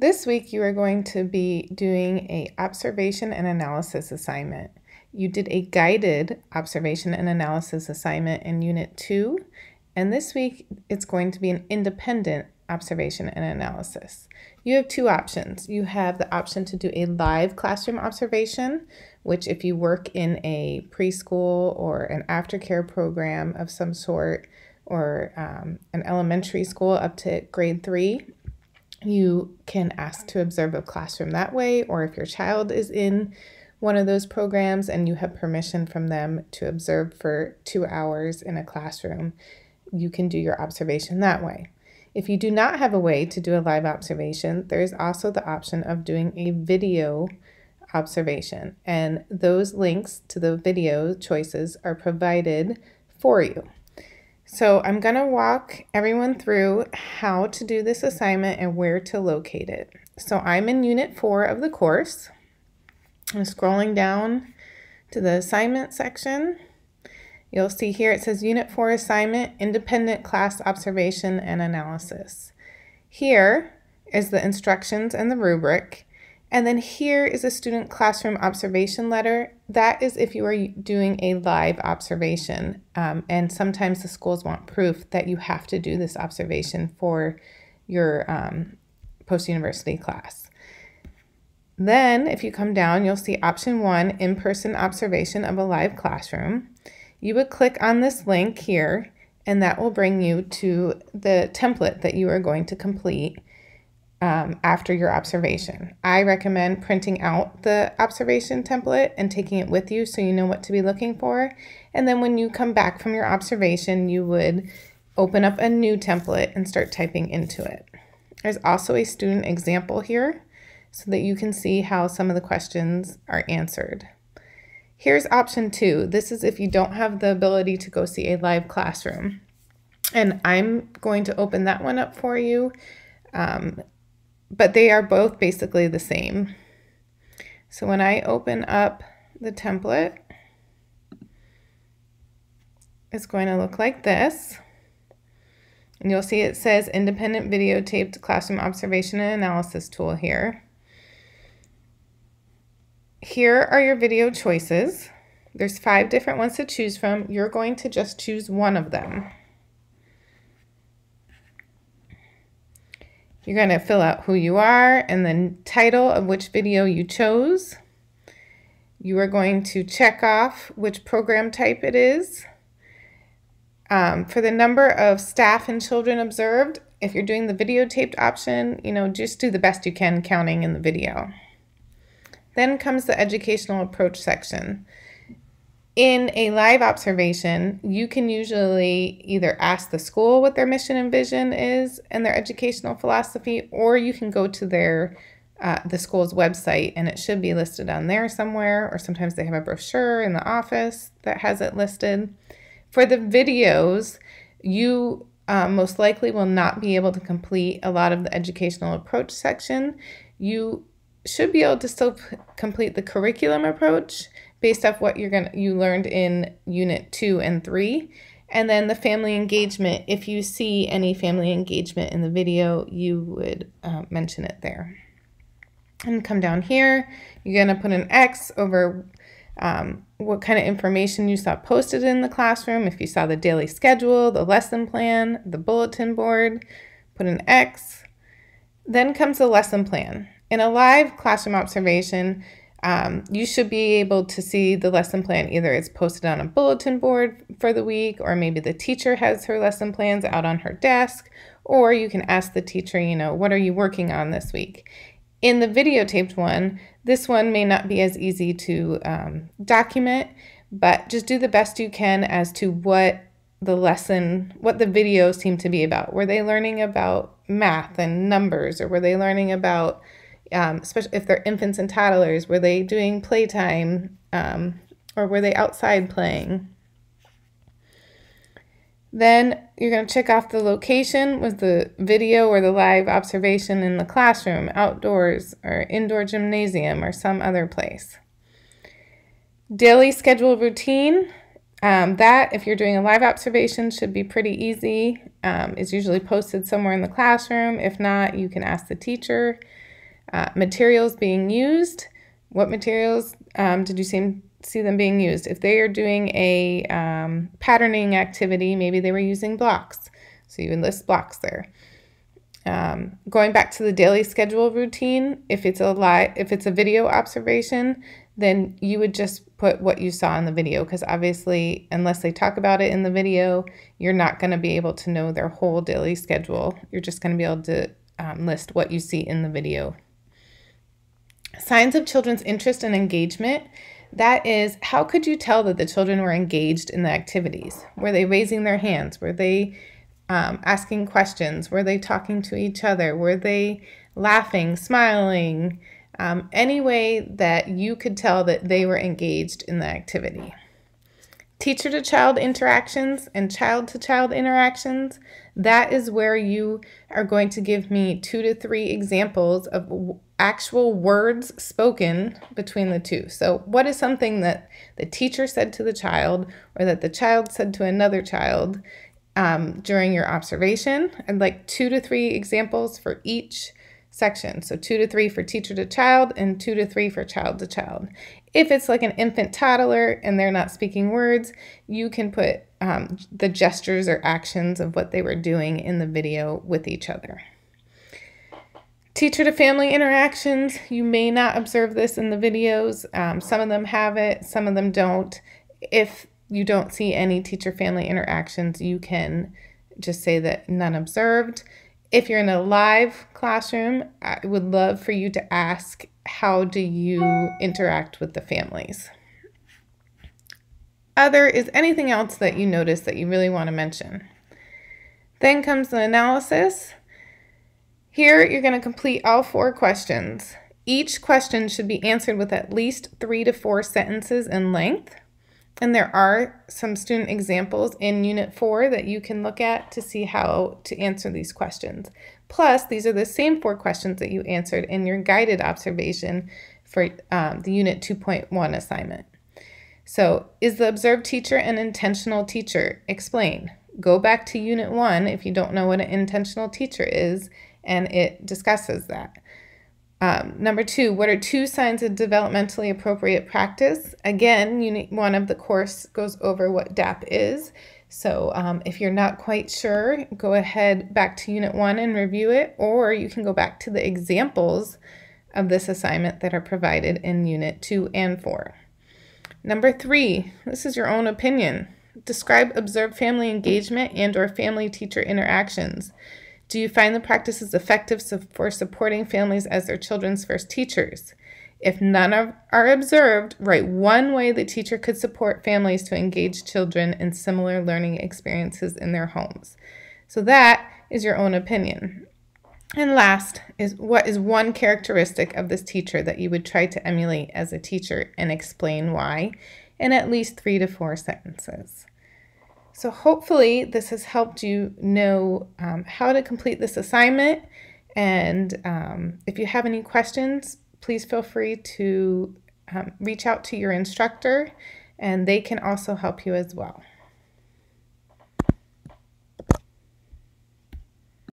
This week you are going to be doing an observation and analysis assignment. You did a guided observation and analysis assignment in Unit 2, and this week it's going to be an independent observation and analysis. You have two options. You have the option to do a live classroom observation, which if you work in a preschool or an aftercare program of some sort, or an elementary school up to grade 3, you can ask to observe a classroom that way, or if your child is in one of those programs and you have permission from them to observe for 2 hours in a classroom, you can do your observation that way. If you do not have a way to do a live observation, there is also the option of doing a video observation, and those links to the video choices are provided for you. So I'm going to walk everyone through how to do this assignment and where to locate it. So I'm in Unit 4 of the course. I'm scrolling down to the assignment section. You'll see here it says Unit 4 Assignment, Independent Class Observation and Analysis. Here is the instructions and the rubric. And then here is a student classroom observation letter. That is if you are doing a live observation. And sometimes the schools want proof that you have to do this observation for your post-university class. Then if you come down, you'll see option 1, in-person observation of a live classroom. You would click on this link here, and that will bring you to the template that you are going to complete after your observation. I recommend printing out the observation template and taking it with you so you know what to be looking for. And then when you come back from your observation, you would open up a new template and start typing into it. There's also a student example here so that you can see how some of the questions are answered. Here's option 2. This is if you don't have the ability to go see a live classroom. And I'm going to open that one up for you. But they are both basically the same. So when I open up the template, it's going to look like this. And you'll see it says Independent Videotaped Classroom Observation and Analysis Tool here. Here are your video choices. There's 5 different ones to choose from. You're going to just choose one of them. You're going to fill out who you are and the title of which video you chose. You are going to check off which program type it is. For the number of staff and children observed, if you're doing the videotaped option, just do the best you can counting in the video. Then comes the educational approach section. In a live observation, you can usually either ask the school what their mission and vision is and their educational philosophy, or you can go to the school's website and it should be listed on there somewhere, or sometimes they have a brochure in the office that has it listed. For the videos, you most likely will not be able to complete a lot of the educational approach section. You should be able to still complete the curriculum approach based off what you learned in Unit 2 and 3. And then the family engagement, if you see any family engagement in the video, you would mention it there. And come down here, you're going to put an X over what kind of information you saw posted in the classroom. If you saw the daily schedule, the lesson plan, the bulletin board, put an X. Then comes the lesson plan. In a live classroom observation, you should be able to see the lesson plan. Either it's posted on a bulletin board for the week, or maybe the teacher has her lesson plans out on her desk, or you can ask the teacher, what are you working on this week? In the videotaped one, this one may not be as easy to document, but just do the best you can as to what the videos seem to be about. Were they learning about math and numbers, or were they learning about especially if they're infants and toddlers, were they doing playtime, or were they outside playing? Then you're going to check off the location. Was the video or the live observation in the classroom, outdoors, or indoor gymnasium, or some other place? Daily schedule routine. That, if you're doing a live observation, should be pretty easy. It's usually posted somewhere in the classroom. If not, you can ask the teacher. Materials being used. What materials did you see them being used? If they are doing a patterning activity, maybe they were using blocks. So you would list blocks there. Going back to the daily schedule routine, if it's a video observation, then you would just put what you saw in the video, because obviously, unless they talk about it in the video, you're not going to be able to know their whole daily schedule. You're just going to be able to list what you see in the video. Signs of children's interest and engagement. That is, how could you tell that the children were engaged in the activities? Were they raising their hands? Were they asking questions? Were they talking to each other? Were they laughing, smiling? Any way that you could tell that they were engaged in the activity. Teacher-to-child interactions and child-to-child interactions, that is where you are going to give me 2 to 3 examples of actual words spoken between the two. So what is something that the teacher said to the child, or that the child said to another child during your observation? I'd like 2 to 3 examples for each section. So 2 to 3 for teacher to child and 2 to 3 for child to child. If it's like an infant toddler and they're not speaking words, you can put the gestures or actions of what they were doing in the video with each other. Teacher to family interactions, you may not observe this in the videos. Some of them have it, some of them don't. If you don't see any teacher-family interactions, you can just say that none observed. If you're in a live classroom, I would love for you to ask, how do you interact with the families? Other is anything else that you notice that you really want to mention. Then comes the analysis. Here you're going to complete all 4 questions. Each question should be answered with at least 3 to 4 sentences in length. And there are some student examples in Unit 4 that you can look at to see how to answer these questions. Plus, these are the same 4 questions that you answered in your guided observation for the Unit 2.1 assignment. So, is the observed teacher an intentional teacher? Explain. Go back to Unit 1 if you don't know what an intentional teacher is, and it discusses that. Number 2, what are 2 signs of developmentally appropriate practice? Again, Unit 1 of the course goes over what DAP is. So if you're not quite sure, go ahead back to Unit 1 and review it, or you can go back to the examples of this assignment that are provided in Unit 2 and 4. Number 3, this is your own opinion. Describe observed family engagement and/or family-teacher interactions. Do you find the practices effective for supporting families as their children's first teachers? If none are observed, write 1 way the teacher could support families to engage children in similar learning experiences in their homes. So that is your own opinion. And last is, what is 1 characteristic of this teacher that you would try to emulate as a teacher, and explain why, in at least 3 to 4 sentences. So hopefully this has helped you know how to complete this assignment, and if you have any questions, please feel free to reach out to your instructor, and they can also help you as well.